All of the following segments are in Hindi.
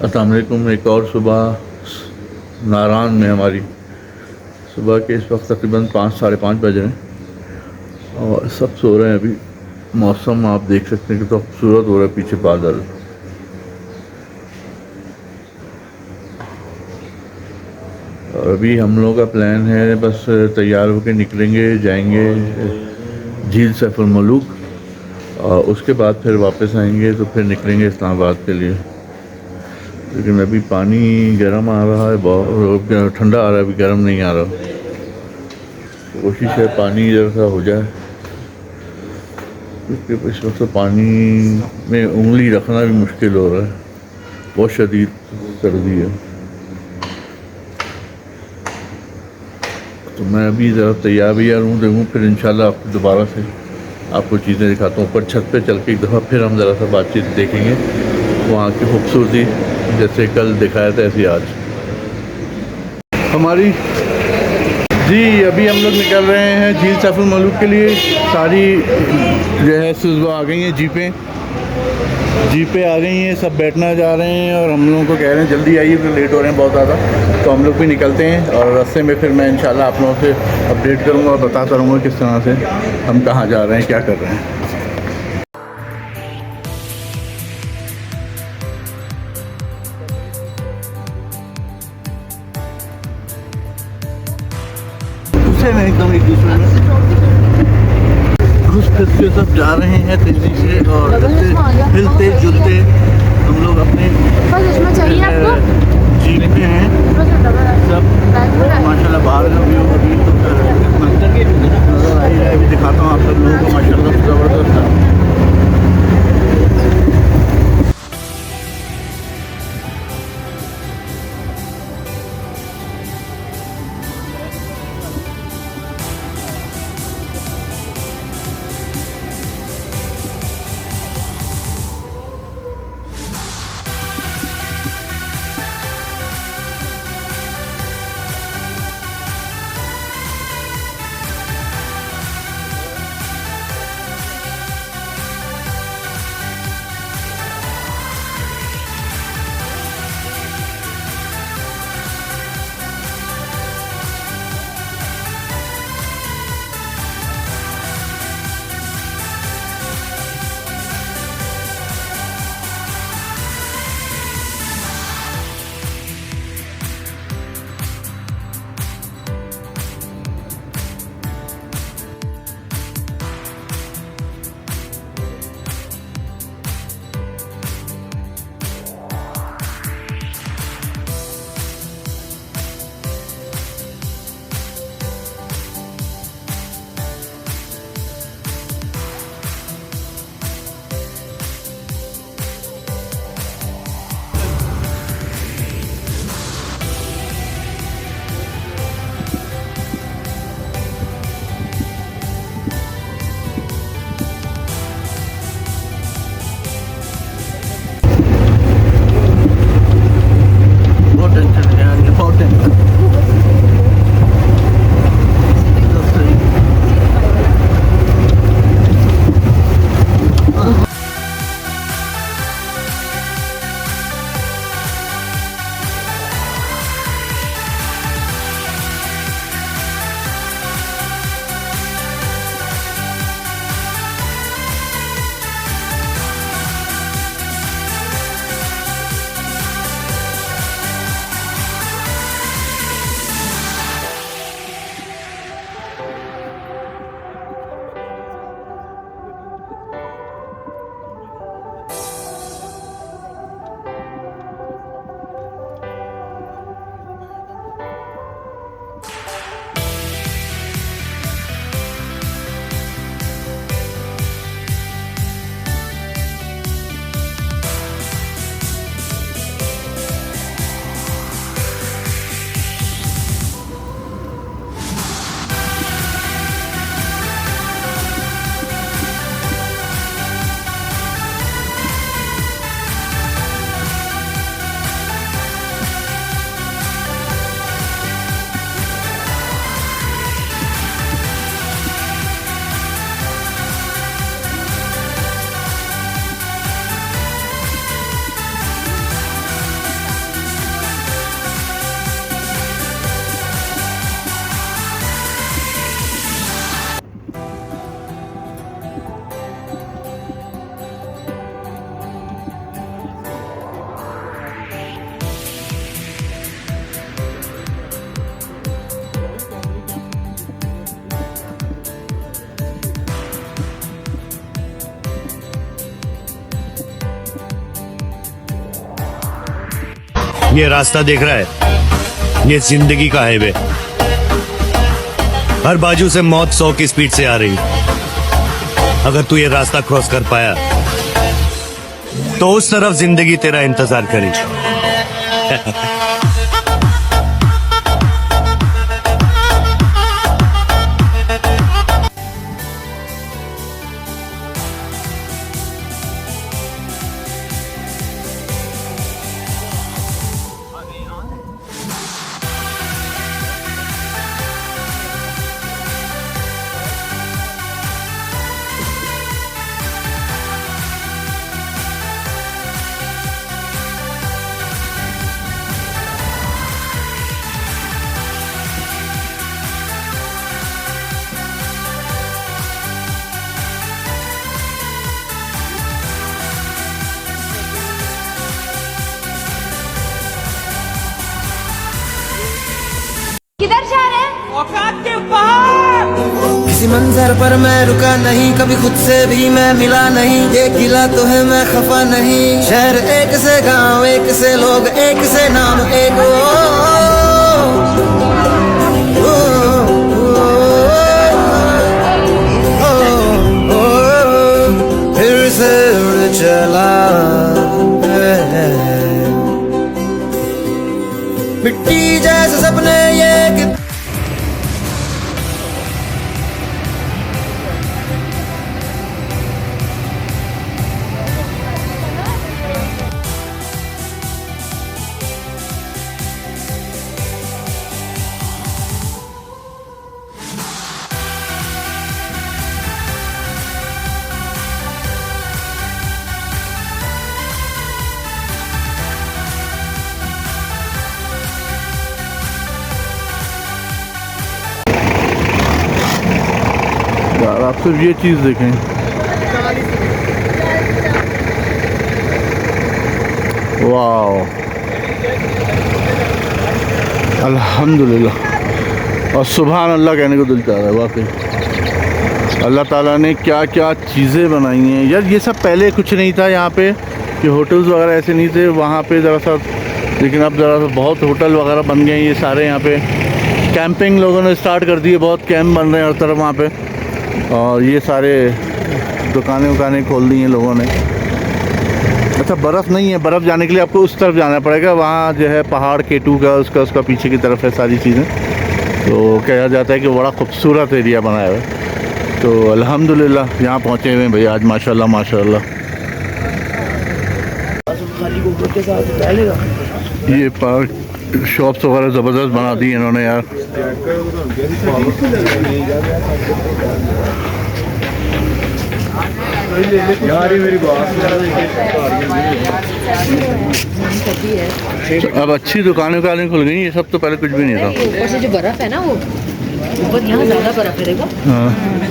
अस्सलाम वालेकुम। एक और सुबह नारान में हमारी सुबह के इस वक्त तकरीबन 5 साढ़े 5 बज रहे हैं और सब सो रहे हैं अभी। मौसम आप देख सकते हैं कि तो खूबसूरत हो रहा है, पीछे बादल। और अभी हम लोगों का प्लान है, बस तैयार होकर निकलेंगे, जाएंगे झील सैफुल मलूक और उसके बाद फिर वापस आएंगे, तो फिर निकलेंगे इस्लामाबाद के लिए। लेकिन अभी पानी गर्म आ रहा है, बहुत ठंडा आ रहा है, अभी गर्म नहीं आ रहा। कोशिश है पानी जैसा हो जाए, क्योंकि इस वक्त पानी में उंगली रखना भी मुश्किल हो रहा है, बहुत शदीद सर्दी है। तो मैं अभी ज़रा तैयार भी हूँ, देखूँ फिर इंशाल्लाह आपको दोबारा से आपको चीज़ें दिखाता हूँ। ऊपर छत पे चल के एक दफ़ा फिर हम ज़रा सा बातचीत देखेंगे, वहाँ की खूबसूरती जैसे कल दिखाया था ऐसी आज हमारी। जी अभी हम लोग निकल रहे हैं झील सैफुल मलूक के लिए। सारी जो है सुबह आ गई हैं, जीपें आ गई हैं, सब बैठना जा रहे हैं और हम लोगों को कह रहे हैं जल्दी आइए, फिर लेट हो रहे हैं बहुत ज़्यादा। तो हम लोग भी निकलते हैं और रास्ते में फिर मैं इंशाल्लाह आप लोगों से अपडेट करूँगा और बताता रहूँगा किस तरह से हम कहाँ जा रहे हैं, क्या कर रहे हैं। में एकदम एक दूसरे में घुस फिस के सब जा रहे हैं तेजी से और हिलते जुलते हम लोग अपने जीप में हैं सब। माशाल्लाह बाहर का व्यू अभी नज़र आ ही रहा है, अभी दिखाता हूँ आप सब लोगों को। माशाल्लाह ज़बरदस्त है। ये रास्ता देख रहा है, ये जिंदगी का हाईवे। हर बाजू से मौत 100 की स्पीड से आ रही। अगर तू ये रास्ता क्रॉस कर पाया तो उस तरफ जिंदगी तेरा इंतजार करेगी। किधर जा रहे हैं? औकात के बाहर। किसी मंजर पर मैं रुका नहीं, कभी खुद से भी मैं मिला नहीं। एक गिला तो है मैं खफा नहीं। शहर एक से गांव एक से लोग एक से नाम एक फिर से उड़ चला मिट्टी जैसे सपने ये यार आप सिर्फ ये चीज़ देखें, वाह अल्हम्दुलिल्लाह और सुभान अल्लाह कहने को दिल चाह रहा है। वाकई अल्लाह ताला ने क्या क्या चीज़ें बनाई हैं यार। ये सब पहले कुछ नहीं था यहाँ पे, कि होटल्स वगैरह ऐसे नहीं थे वहाँ पे ज़रा सा, लेकिन अब ज़रा सा बहुत होटल वगैरह बन गए हैं ये सारे। यहाँ पे कैंपिंग लोगों ने स्टार्ट कर दी है, बहुत कैंप बन रहे हैं हर तरफ वहाँ पे, और ये सारे दुकानें खोल दी हैं लोगों ने। अच्छा बर्फ़ नहीं है, बर्फ़ जाने के लिए आपको उस तरफ जाना पड़ेगा, वहाँ जो है पहाड़ K2 का उसका पीछे की तरफ है सारी चीज़ें। तो कहा जाता है कि बड़ा खूबसूरत एरिया बनाया हुआ है। तो अल्हम्दुलिल्लाह यहाँ पहुँचे हुए हैं भाई आज, माशाल्लाह माशाल्लाह। ये पार्क शॉप्स वगैरह ज़बरदस्त बना दी इन्होंने यार। अब अच्छी दुकानें खुल गई, ये सब तो पहले कुछ भी नहीं था। ऊपर से जो बर्फ है ना, वो ऊपर यहाँ ज़्यादा बर्फ है। देखो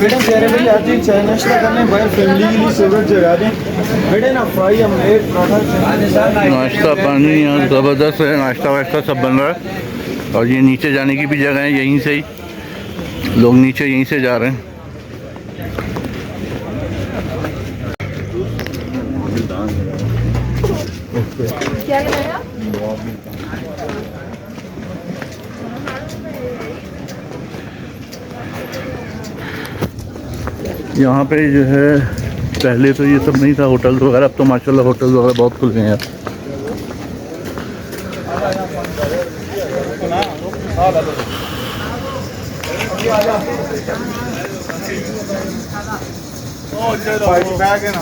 मैडम कह रहे भाई आती चाय नाश्ता करने भाई फैमिली के लिए फेवरेट जगह दें बेटे ना फ्राई ऑमलेट पराठा नाश्ता पानी यहाँ ज़बरदस्त है, नाश्ता वाश्ता सब बन रहा है। और ये नीचे जाने की भी जगह है, यहीं से ही लोग नीचे यहीं से जा रहे हैं। क्या लगाया? यहाँ पे जो है पहले तो ये सब नहीं था होटल वगैरह, अब तो माशाल्लाह होटल वगैरह बहुत खुल गए हैं यार।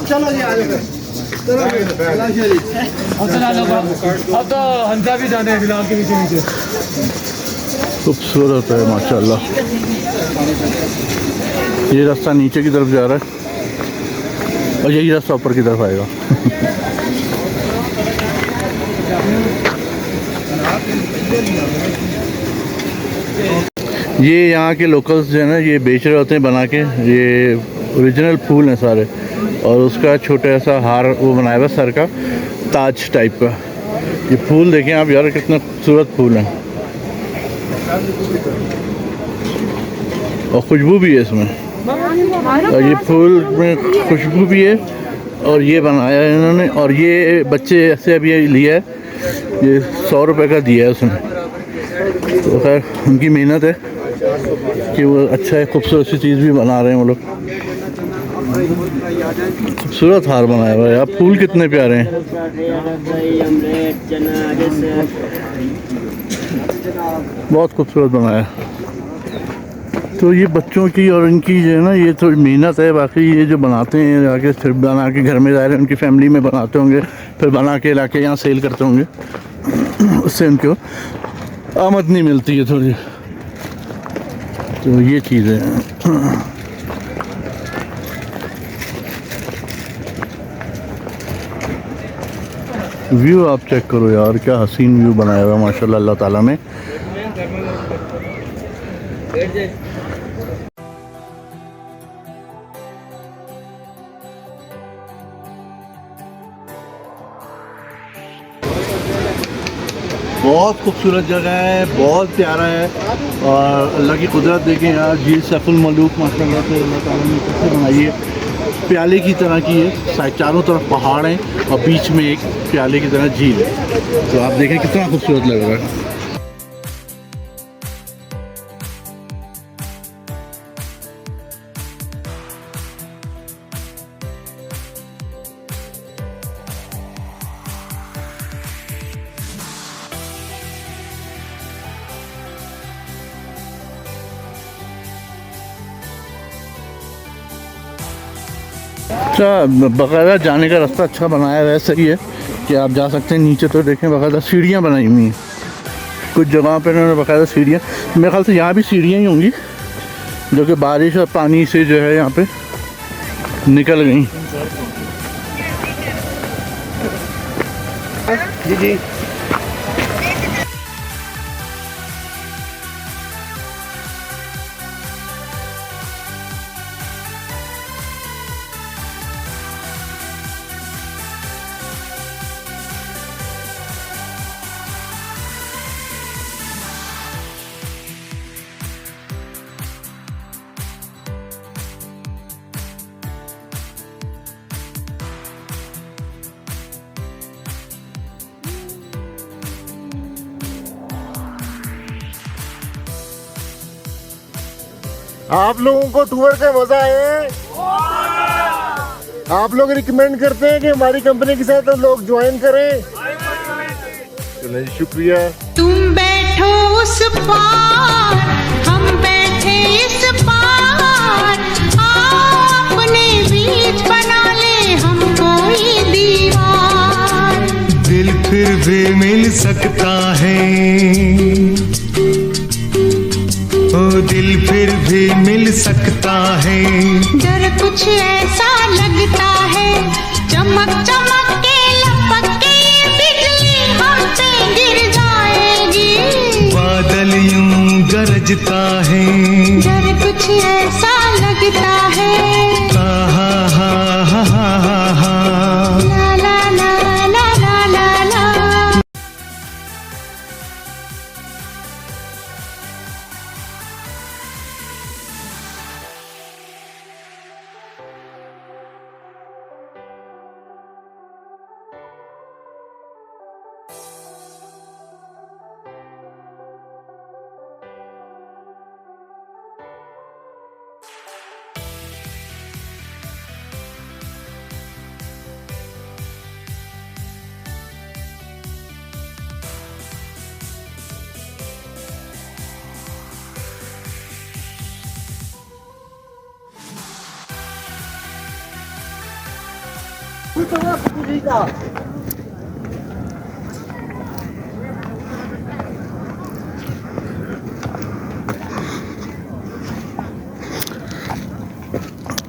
चलो जी आ जाओ अब तो हंसा भी जाते हैं फिलहाल के नीचे खूबसूरत है माशाल्लाह। ये रास्ता नीचे की तरफ जा रहा है और यही रास्ता ऊपर की तरफ आएगा। ये यहाँ के लोकल्स जो है ना, ये बेच रहे होते हैं बना के। ये ओरिजिनल फूल हैं सारे, और उसका छोटा सा हार वो बनाया हुआ सर का, ताज टाइप का। ये फूल देखें आप यार, कितना खूबसूरत फूल है, और खुशबू भी है इसमें। और ये फूल में खुशबू भी है, और ये बनाया है इन्होंने। और ये बच्चे से अभी लिया है, ये 100 रुपये का दिया है उसने। तो खैर उनकी मेहनत है कि वो अच्छा है, खूबसूरत सी चीज़ भी बना रहे हैं वो लोग। खूबसूरत हार बनाया हुआ है यार, फूल कितने प्यारे हैं। बहुत खूबसूरत बनाया। तो ये बच्चों की और इनकी जो है ना, ये थोड़ी मेहनत है। बाकी ये जो बनाते हैं आके, फिर बना के घर में जा रहे हैं, उनकी फैमिली में बनाते होंगे, फिर बना के लाके यहाँ सेल करते होंगे, उससे उनको आमदनी मिलती है थोड़ी। तो ये चीज़ है। व्यू आप चेक करो यार, क्या हसीन व्यू बनाया हुआ है माशाल्लाह अल्लाह ताला ने। बहुत खूबसूरत जगह है, बहुत प्यारा है। और अल्लाह की कुदरत देखें यार, झील सैफुल मलूक माशाल्लाह से अल्लाह ताला ने कैसे बनाई है। प्याले की तरह की है, साइड चारों तरफ पहाड़ हैं और बीच में एक प्याले की तरह झील है। तो आप देखें कितना खूबसूरत लग रहा है। अच्छा, बकायदा जाने का रास्ता अच्छा बनाया हुआ है, सही है कि आप जा सकते हैं नीचे। तो देखें बकायदा सीढ़ियाँ बनाई हुई हैं, कुछ जगहों पर उन्होंने बकायदा सीढ़ियाँ, मेरे ख्याल से यहाँ भी सीढ़ियाँ ही होंगी जो कि बारिश और पानी से जो है यहाँ पे निकल गई। जी जी आप लोगों को टूर का मजा आए? आप लोग रिकमेंड करते हैं कि हमारी कंपनी के साथ लोग ज्वाइन करें? चलिए शुक्रिया। तुम बैठो उस पार, हम बैठे इस पार, अपने बीच बना ले हम कोई दीवार। दिल फिर भी मिल सकता है, ओ दिल फिर भी मिल सकता है। डर कुछ ऐसा लगता है, चमक चमक के लपक के बिजली हम पे गिर जाएगी। बादल यूं गरजता है, डर कुछ ऐसा लगता है। हा हा हा हा हा हा। ला ला ला ला ला ला ला।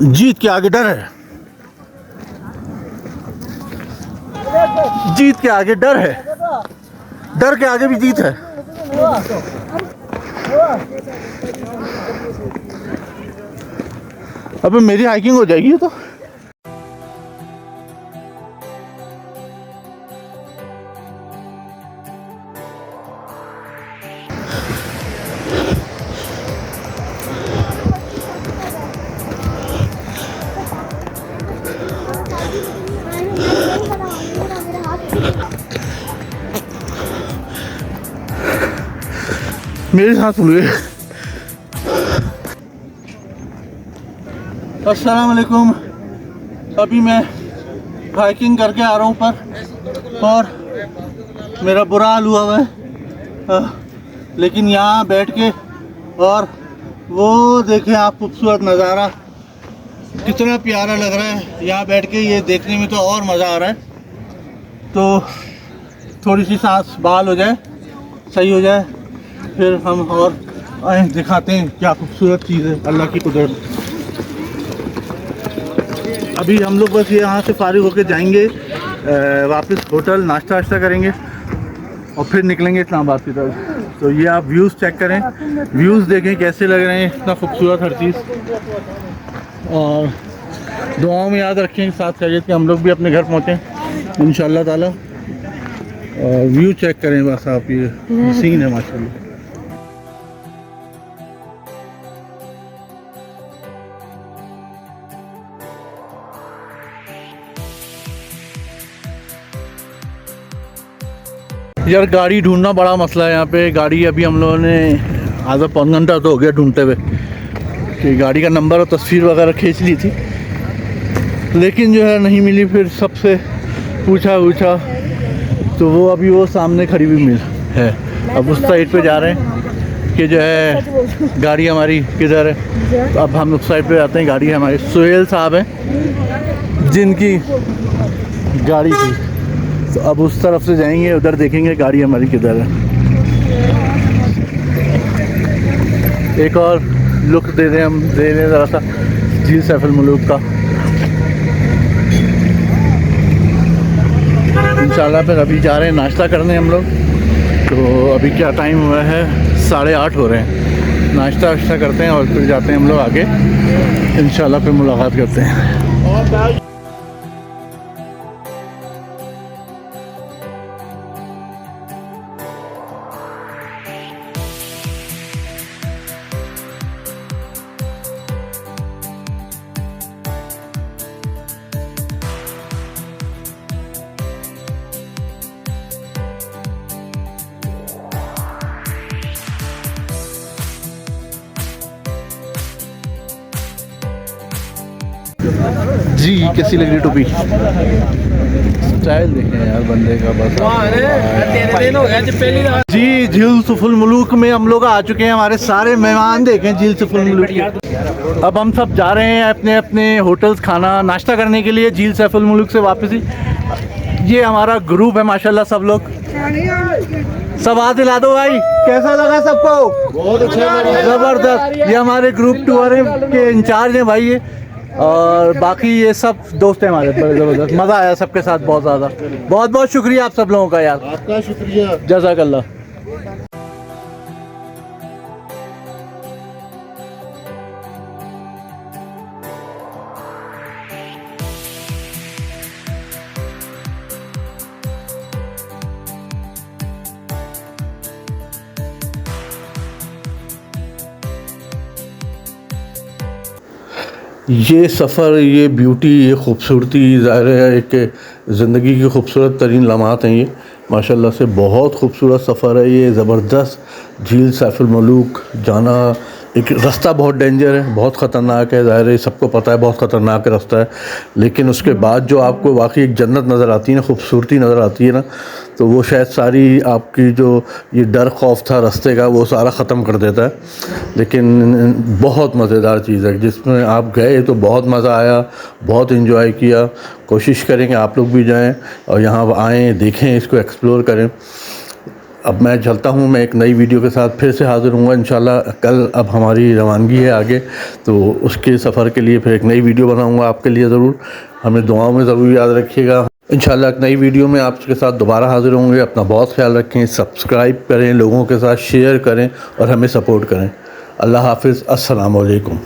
जीत के आगे डर है, जीत के आगे डर है, डर के आगे भी जीत है। अब मेरी हाइकिंग हो जाएगी तो। मेरे साथ हुए। अस्सलाम वालेकुम। अभी मैं हाइकिंग करके आ रहा हूँ ऊपर और मेरा बुरा हाल हुआ हुआ है, लेकिन यहाँ बैठ के और वो देखें आप खूबसूरत नज़ारा कितना प्यारा लग रहा है। यहाँ बैठ के ये देखने में तो और मज़ा आ रहा है। तो थोड़ी सी सांस बहाल हो जाए, सही हो जाए, फिर हम और आए दिखाते हैं क्या खूबसूरत चीज़ है अल्लाह की कुदरत। अभी हम लोग बस यहाँ से फारिग होकर जाएंगे वापस होटल, नाश्ता वाश्ता करेंगे और फिर निकलेंगे इस्लामाबाद की तरफ। तो ये आप व्यूज़ चेक करें, व्यूज़ देखें कैसे लग रहे हैं, इतना खूबसूरत हर चीज़। और दुआओं में याद रखें साथ खैरियत के हम लोग भी अपने घर पहुँचें इंशाअल्लाह ताला। और व्यू चेक करें बस आप, ये सीन है माशाल्लाह। यार गाड़ी ढूंढना बड़ा मसला है यहाँ पे। गाड़ी अभी हम लोगों ने आधा पौन घंटा तो हो गया ढूंढते हुए कि गाड़ी का नंबर और तस्वीर वगैरह खींच ली थी, लेकिन जो है नहीं मिली। फिर सबसे पूछा तो वो अभी वो सामने खड़ी हुई मिल है। अब उस साइड पे जा रहे हैं कि जो है गाड़ी हमारी किधर है। तो अब हम उस साइड पे जाते हैं। गाड़ी हमारे सुहेल साहब हैं जिनकी गाड़ी थी, तो अब उस तरफ से जाएंगे, उधर देखेंगे गाड़ी हमारी किधर है। एक और लुक दे दें हम, दे दें ज़रा सा झील सैफुल मुलूक का इंशाल्लाह। फिर अभी जा रहे हैं नाश्ता करने हम लोग। तो अभी क्या टाइम हुआ है, 8:30 हो रहे हैं। नाश्ता वाश्ता करते हैं और फिर जाते हैं हम लोग आगे इंशाल्लाह, फिर मुलाकात करते हैं। जी कैसी लग रही टोपी? स्टाइल देखें यार बंदे का बस। जी झील सैफुल मुलूक में हम लोग आ चुके हैं। हमारे सारे मेहमान देखें झील सैफुल मुलूक के। अब हम सब जा रहे हैं अपने अपने होटल्स खाना नाश्ता करने के लिए झील सैफुल मुलूक से वापस ही। ये हमारा ग्रुप है माशाल्लाह, सब लोग सब हाथ हिला दो भाई। कैसा लगा सबको? बहुत अच्छा, ज़बरदस्त। ये हमारे ग्रुप टूर के इंचार्ज हैं भाई ये, और बाकी ये सब दोस्त हैं हमारे। बड़े ज़बरदस्त, मज़ा आया सबके साथ बहुत ज़्यादा। बहुत बहुत शुक्रिया आप सब लोगों का यार। आपका शुक्रिया। जज़ाकल्लाह। ये सफ़र, ये ब्यूटी, ये खूबसूरती ज़ाहिर है कि ज़िंदगी की खूबसूरत तरीन लम्हात हैं ये माशाल्लाह से। बहुत खूबसूरत सफ़र है ये, ज़बरदस्त। झील सैफुल मुलूक जाना एक रास्ता बहुत डेंजर है, बहुत ख़तरनाक है, ज़ाहिर है सबको पता है बहुत ख़तरनाक रास्ता है। लेकिन उसके बाद जो आपको वाकई एक जन्नत नज़र आती है ना, खूबसूरती नज़र आती है ना, तो वो शायद सारी आपकी जो ये डर खौफ था रास्ते का वो सारा ख़त्म कर देता है। लेकिन बहुत मज़ेदार चीज़ है जिसमें आप गए तो बहुत मज़ा आया, बहुत इन्जॉय किया। कोशिश करेंगे आप लोग भी जाएं और यहाँ आएँ, देखें, इसको एक्सप्लोर करें। अब मैं चलता हूँ, मैं एक नई वीडियो के साथ फिर से हाज़िर हूँगा इंशाल्लाह। कल अब हमारी रवानगी है आगे, तो उसके सफ़र के लिए फिर एक नई वीडियो बनाऊँगा आपके लिए ज़रूर। हमें दुआओं में ज़रूर याद रखिएगा। इंशाल्लाह एक नई वीडियो में आपके साथ दोबारा हाज़िर होंगे। अपना बहुत ख्याल रखें, सब्सक्राइब करें, लोगों के साथ शेयर करें और हमें सपोर्ट करें। अल्लाह हाफ़िज़, अस्सलामु अलैकुम।